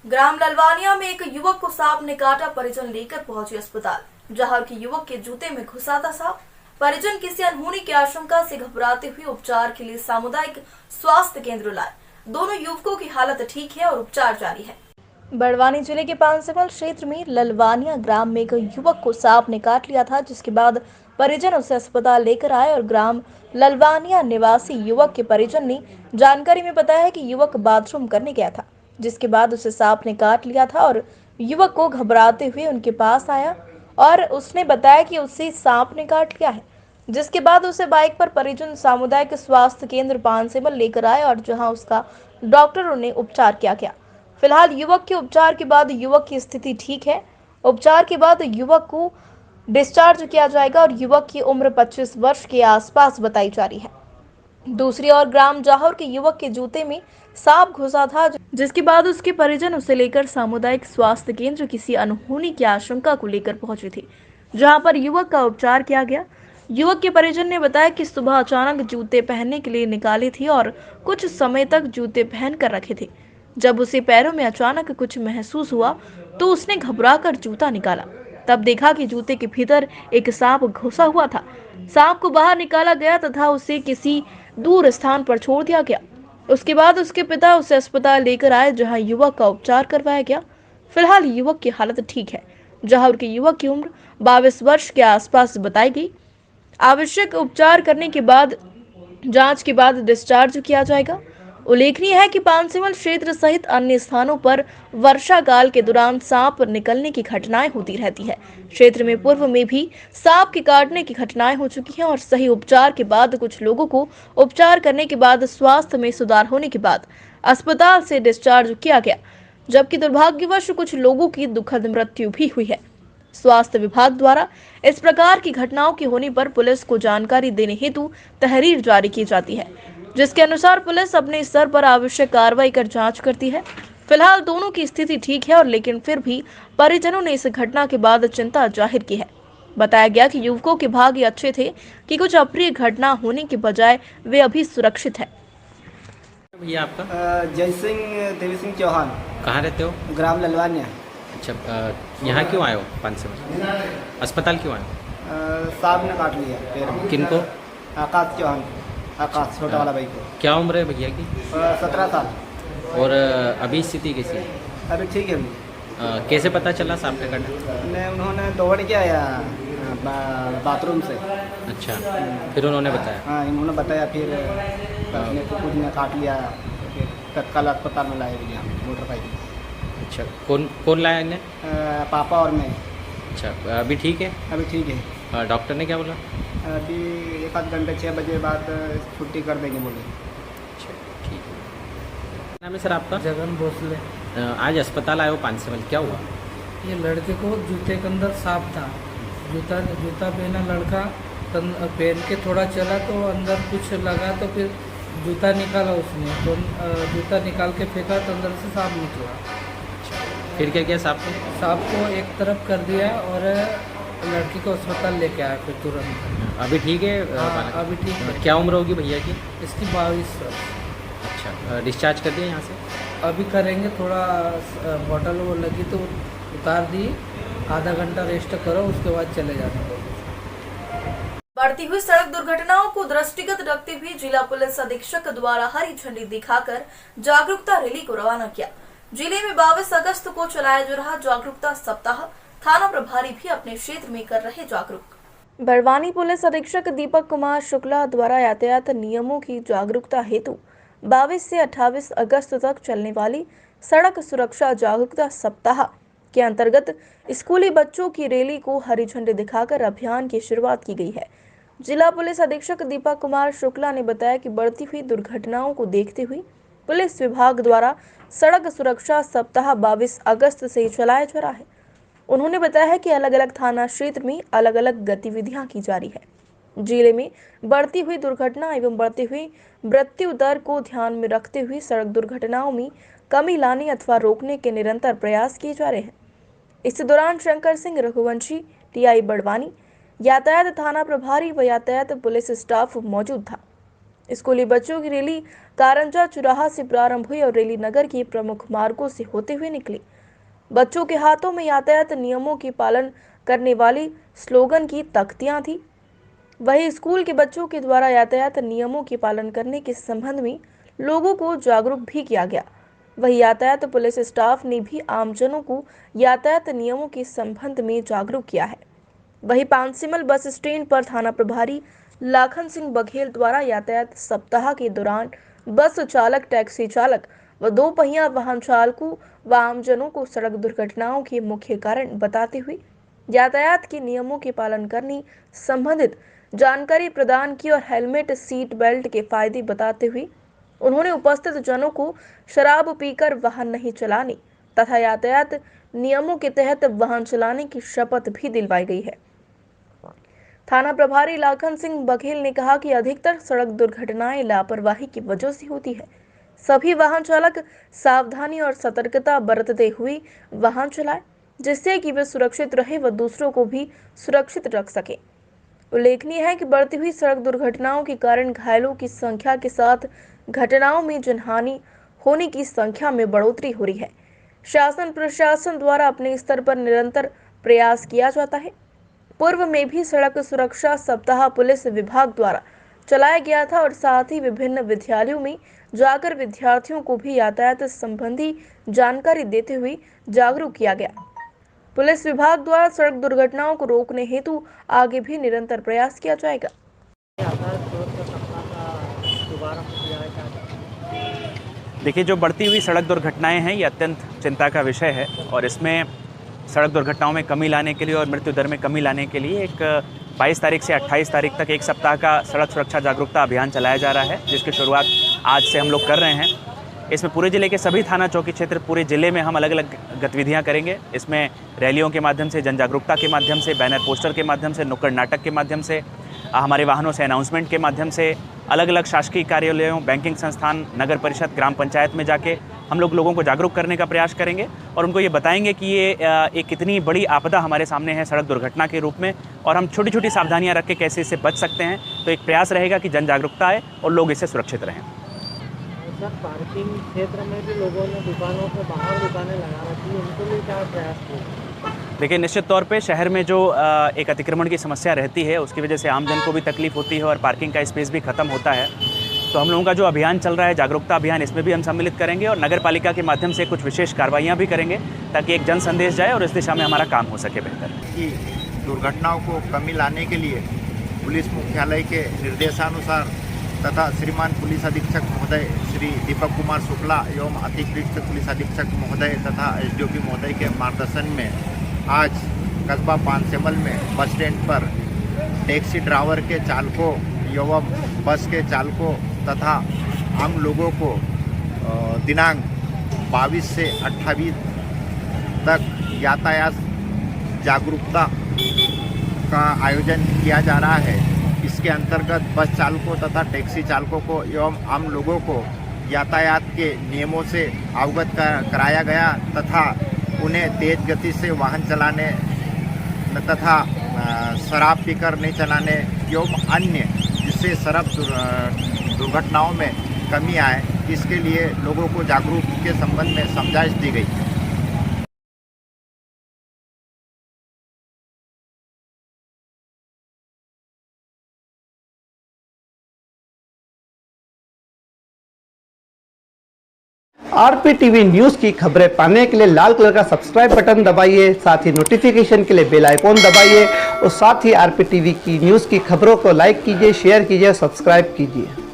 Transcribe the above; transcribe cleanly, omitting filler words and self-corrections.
ग्राम ललवानिया में एक युवक को सांप ने काटा। परिजन लेकर पहुंचे अस्पताल, जहां के युवक के जूते में घुसा था सांप। परिजन किसी अनहोनी की आशंका से घबराते हुए उपचार के लिए सामुदायिक स्वास्थ्य केंद्र लाए। दोनों युवकों की हालत ठीक है और उपचार जारी है। बड़वानी जिले के पांसेमल क्षेत्र में ललवानिया ग्राम में एक युवक को सांप ने काट लिया था, जिसके बाद परिजन उसे अस्पताल लेकर आए और ग्राम ललवानिया निवासी युवक के परिजन ने जानकारी में बताया है कि युवक बाथरूम करने गया था, जिसके बाद उसे सांप ने काट लिया था और युवक को घबराते हुए उनके पास आया और उसने बताया कि उसे सांप ने काट लिया है। जिसके बाद उसे बाइक पर परिजन सामुदायिक स्वास्थ्य केंद्र पांसेमल लेकर आए और जहां उसका डॉक्टरों ने उपचार किया गया। फिलहाल युवक के उपचार के बाद युवक की स्थिति ठीक है। उपचार के बाद युवक को डिस्चार्ज किया जाएगा और युवक की उम्र 25 वर्ष के आसपास बताई जा रही है। दूसरी ओर ग्राम जाहौर के युवक के जूते में सांप घुसा था, जिसके बाद उसके परिजन उसे लेकर सामुदायिक स्वास्थ्य केंद्र किसी अनहोनी की आशंका को लेकर पहुंचे थे, जहां पर युवक का उपचार किया गया। युवक के परिजन ने बताया कि सुबह अचानक जूते पहनने के लिए निकाले थे और कुछ समय तक जूते पहन कर रखे थे। जब उसे पैरों में अचानक कुछ महसूस हुआ तो उसने घबराकर जूता निकाला। तब देखा कि जूते के भीतर एक सांप घुसा हुआ था। सांप को बाहर निकाला गया तथा उसे किसी दूर स्थान पर छोड़ दिया गया। उसके बाद उसके पिता उसे अस्पताल लेकर आए, जहां युवक का उपचार करवाया गया। फिलहाल युवक की हालत ठीक है। जहां के युवक की उम्र 22 वर्ष के आसपास बताई गई। आवश्यक उपचार करने के बाद जांच के बाद डिस्चार्ज किया जाएगा। उल्लेखनीय है कि पांसेमल क्षेत्र सहित अन्य स्थानों पर वर्षा काल के दौरान सांप निकलने की घटनाएं होती रहती है। क्षेत्र में पूर्व में भी सांप के काटने की घटनाएं हो चुकी हैं और सही उपचार के बाद कुछ लोगों को उपचार करने के बाद स्वास्थ्य में सुधार होने के बाद अस्पताल से डिस्चार्ज किया गया, जबकि दुर्भाग्यवश कुछ लोगों की दुखद मृत्यु भी हुई है। स्वास्थ्य विभाग द्वारा इस प्रकार की घटनाओं के होने पर पुलिस को जानकारी देने हेतु तहरीर जारी की जाती है, जिसके अनुसार पुलिस अपने स्तर पर आवश्यक कार्रवाई कर जांच करती है। फिलहाल दोनों की स्थिति ठीक है और लेकिन फिर भी परिजनों ने इस घटना के बाद चिंता जाहिर की है। बताया गया कि युवकों के भाग्य अच्छे थे कि कुछ अप्रिय घटना होने के बजाय वे अभी सुरक्षित है। भैया आपका जय सिंह देवी सिंह चौहान, कहाँ रहते हो? ग्राम ललवानिया। अच्छा, यहाँ क्यों आए हो? पांसेमल अस्पताल क्यों आए हो? सांप ने काट लिया पैर में। किनको? आकाश चौहान, आकाश छोटा वाला भाई को। क्या उम्र है भैया की? 17 साल। और अभी स्थिति कैसी है? अभी ठीक है अभी। कैसे पता चला सांप ने काटा? उन्होंने दौड़ के आया बाथरूम से। अच्छा, फिर उन्होंने बताया? हाँ, इन्होंने बताया। फिर अपने कुकुर ने काट लिया, फिर तत्काल अस्पताल में लाए भैया मोटरसाइकिल। अच्छा, कौन कौन लाया इन्हें? पापा और मैं। अच्छा, अभी ठीक है? अभी ठीक है। डॉक्टर ने क्या बोला? अभी 1 घंटे 6 बजे बाद छुट्टी कर देंगे बोले। अच्छा, ठीक है। नाम है सर आपका? जगन भोसले। आज अस्पताल आए हो पांसेमल, क्या हुआ? ये लड़के को जूते के अंदर सांप था। जूता पहना लड़का पहन के थोड़ा चला तो अंदर कुछ लगा, तो फिर जूता निकाला उसने, तो जूता निकाल के फेंका तो अंदर से सांप निकला। फिर क्या किया सांप को? सांप को एक तरफ कर दिया और लड़की को अस्पताल लेके आया फिर तुरंत। अभी ठीक है? हाँ, अभी ठीक है। क्या उम्र होगी भैया की? इसकी 22 वर्ष। अच्छा, डिस्चार्ज कर दिया यहाँ से? अभी करेंगे, थोड़ा बॉटल वो लगी तो उतार दी, आधा घंटा रेस्ट करो, उसके बाद चले जाने को। बढ़ती हुई सड़क दुर्घटनाओं को दृष्टिगत रखते हुए जिला पुलिस अधीक्षक द्वारा हरी झंडी दिखाकर जागरूकता रैली को रवाना किया। जिले में 22 अगस्त को चलाया जा रहा जागरूकता सप्ताह थाना प्रभारी भी अपने क्षेत्र में कर रहे जागरूक। बड़वानी पुलिस अधीक्षक दीपक कुमार शुक्ला द्वारा यातायात नियमों की जागरूकता हेतु 22 से 28 अगस्त तक चलने वाली सड़क सुरक्षा जागरूकता सप्ताह के अंतर्गत स्कूली बच्चों की रैली को हरी झंडी दिखाकर अभियान की शुरुआत की गई है। जिला पुलिस अधीक्षक दीपक कुमार शुक्ला ने बताया कि बढ़ती हुई दुर्घटनाओं को देखते हुए पुलिस विभाग द्वारा सड़क सुरक्षा सप्ताह 22 अगस्त से चलाया जा रहा है। उन्होंने बताया है कि अलग अलग थाना क्षेत्र में अलग अलग गतिविधियां की जा रही है। जिले में बढ़ती हुई दुर्घटना एवं बढ़ती हुई मृत्यु दर को ध्यान में रखते हुए सड़क दुर्घटनाओं में कमी लाने अथवा रोकने के निरंतर प्रयास किए जा रहे हैं। इस दौरान शंकर सिंह रघुवंशी, टीआई बड़वानी, यातायात थाना प्रभारी व यातायात पुलिस स्टाफ मौजूद था। स्कूली बच्चों की रैली कारंजा चौराहा से प्रारंभ हुई और रैली नगर के प्रमुख मार्गों से होते हुए निकली। बच्चों के हाथों में यातायात नियमों की पालन करने वाली स्लोगन की तख्तियां थी। वहीं स्कूल के बच्चों के द्वारा यातायात नियमों के पालन करने के संबंध में लोगों को जागरूक भी किया गया। वहीं यातायात पुलिस स्टाफ ने भी आमजनों को यातायात नियमों के संबंध में जागरूक किया है। वहीं पानसिमल बस स्टैंड पर थाना प्रभारी लाखन सिंह बघेल द्वारा यातायात सप्ताह के दौरान बस चालक, टैक्सी चालक व दो पहिया वाहन चालकों व आमजनों को सड़क दुर्घटनाओं के मुख्य कारण बताते हुए यातायात के नियमों के पालन करने संबंधित जानकारी प्रदान की और हेलमेट, सीट बेल्ट के फायदे बताते हुए उन्होंने उपस्थित जनों को शराब पीकर वाहन नहीं चलाने तथा यातायात नियमों के तहत वाहन चलाने की शपथ भी दिलवाई गई है। थाना प्रभारी लाखन सिंह बघेल ने कहा कि अधिकतर सड़क दुर्घटनाएं लापरवाही की वजह से होती है। सभी वाहन चालक सावधानी और सतर्कता बरतते हुए वाहन चलाएं, जिससे कि वे सुरक्षित रहे व दूसरों को भी सुरक्षित रख सके। उल्लेखनीय है कि बढ़ती हुई सड़क दुर्घटनाओं के कारण घायलों की संख्या के साथ घटनाओं में जनहानि होने की संख्या में बढ़ोतरी हो रही है। शासन प्रशासन द्वारा अपने स्तर पर निरंतर प्रयास किया जाता है। पूर्व में भी सड़क सुरक्षा सप्ताह पुलिस विभाग द्वारा चलाया गया था और साथ ही विभिन्न विद्यालयों में जाकर विद्यार्थियों को भी यातायात संबंधी जानकारी देते हुए जागरूक किया गया। पुलिस विभाग द्वारा सड़क दुर्घटनाओं को रोकने हेतु आगे भी निरंतर प्रयास किया जाएगा। देखिए, जो बढ़ती हुई सड़क दुर्घटनाएं हैं ये अत्यंत चिंता का विषय है और इसमें सड़क दुर्घटनाओं में कमी लाने के लिए और मृत्यु दर में कमी लाने के लिए एक 22 तारीख से 28 तारीख तक एक सप्ताह का सड़क सुरक्षा जागरूकता अभियान चलाया जा रहा है, जिसकी शुरुआत आज से हम लोग कर रहे हैं। इसमें पूरे ज़िले के सभी थाना चौकी क्षेत्र, पूरे ज़िले में हम अलग अलग गतिविधियां करेंगे। इसमें रैलियों के माध्यम से, जन जागरूकता के माध्यम से, बैनर पोस्टर के माध्यम से, नुक्कड़ नाटक के माध्यम से, हमारे वाहनों से अनाउंसमेंट के माध्यम से, अलग अलग शासकीय कार्यालयों, बैंकिंग संस्थान, नगर परिषद, ग्राम पंचायत में जाके हम लोगों को जागरूक करने का प्रयास करेंगे और उनको ये बताएंगे कि ये एक कितनी बड़ी आपदा हमारे सामने है सड़क दुर्घटना के रूप में और हम छोटी छोटी सावधानियां रख के कैसे इससे बच सकते हैं। तो एक प्रयास रहेगा कि जन जागरूकता आए और लोग इससे सुरक्षित रहें। सर, पार्किंग क्षेत्र में भी लोगों ने दुकानों के बाहर दुकानें लगा रखी है, उनके लिए क्या प्रयास किए? देखिए, निश्चित तौर पे शहर में जो एक अतिक्रमण की समस्या रहती है उसकी वजह से आमजन को भी तकलीफ होती है और पार्किंग का स्पेस भी खत्म होता है। तो हम लोगों का जो अभियान चल रहा है, जागरूकता अभियान, इसमें भी हम सम्मिलित करेंगे और नगर पालिका के माध्यम से कुछ विशेष कार्रवाइयाँ भी करेंगे ताकि एक जन संदेश जाए और इस दिशा में हमारा काम हो सके बेहतर। कि दुर्घटनाओं को कमी लाने के लिए पुलिस मुख्यालय के निर्देशानुसार तथा श्रीमान पुलिस अधीक्षक महोदय श्री दीपक कुमार शुक्ला एवं अतिरिक्त पुलिस अधीक्षक महोदय तथा एसडीओपी महोदय के मार्गदर्शन में आज कस्बा पानसेमल में बस स्टैंड पर टैक्सी ड्राइवर के चालकों एवं बस के चालकों तथा आम लोगों को दिनांक 22 से 28 तक यातायात जागरूकता का आयोजन किया जा रहा है। इसके अंतर्गत बस चालकों तथा टैक्सी चालकों को एवं आम लोगों को यातायात के नियमों से अवगत कराया गया तथा उन्हें तेज गति से वाहन चलाने तथा शराब पीकर नहीं चलाने एवं अन्य जिससे सड़क दुर्घटनाओं में कमी आए, इसके लिए लोगों को जागरूक के संबंध में समझाइश दी गई। RPTV न्यूज की खबरें पाने के लिए लाल कलर का सब्सक्राइब बटन दबाइए, साथ ही नोटिफिकेशन के लिए बेल आइकॉन दबाइए और साथ ही RPTV की न्यूज की खबरों को लाइक कीजिए, शेयर कीजिए, सब्सक्राइब कीजिए।